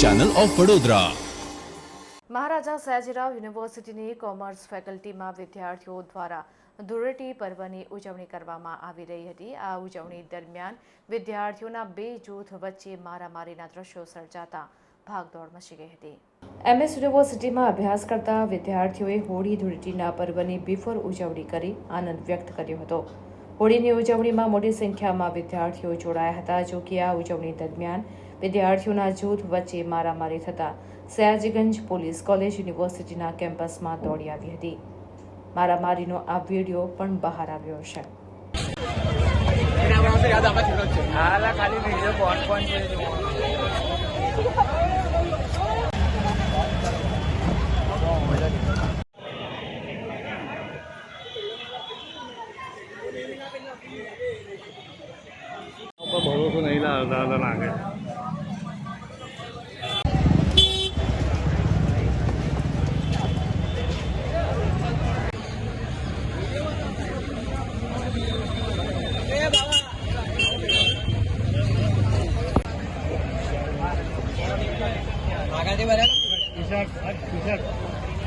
Channel of Vadodara. Maharaja Sayajirao યુનિવર્સિટીની commerce ફેકલ્ટીમાં વિદ્યાર્થીઓ દ્વારા ધૂળેટી પર્વની ઉજવણી કરવામાં આવી રહી હતી। આ ઉજવણી દરમિયાન વિદ્યાર્થીઓના બે જૂથ વચ્ચે મારામારીના દ્રશ્યો સર્જાતા ભાગદોડ મચી ગઈ હતી। MS યુનિવર્સિટીમાં અભ્યાસ કરતા વિદ્યાર્થીઓએ હોળી ધૂળેટીના પર્વની બિફોર ઉજવણી કરી આનંદ વ્યક્ત કર્યો હતો। હોળીની ઉજવણીમાં મોટી સંખ્યામાં વિદ્યાર્થીઓ જોડાયા હતા। જો કે આ ઉજવણી દરમિયાન વિદ્યાર્થીઓના જૂથ વચ્ચે મારામારી થતા સયાજીગંજ પોલીસ કોલેજ યુનિવર્સિટીના કેમ્પસમાં દોડી આવી હતી। મારામારીનો આ વિડીયો પણ બહાર આવ્યો છે। ભરોસો નહીં લાગે।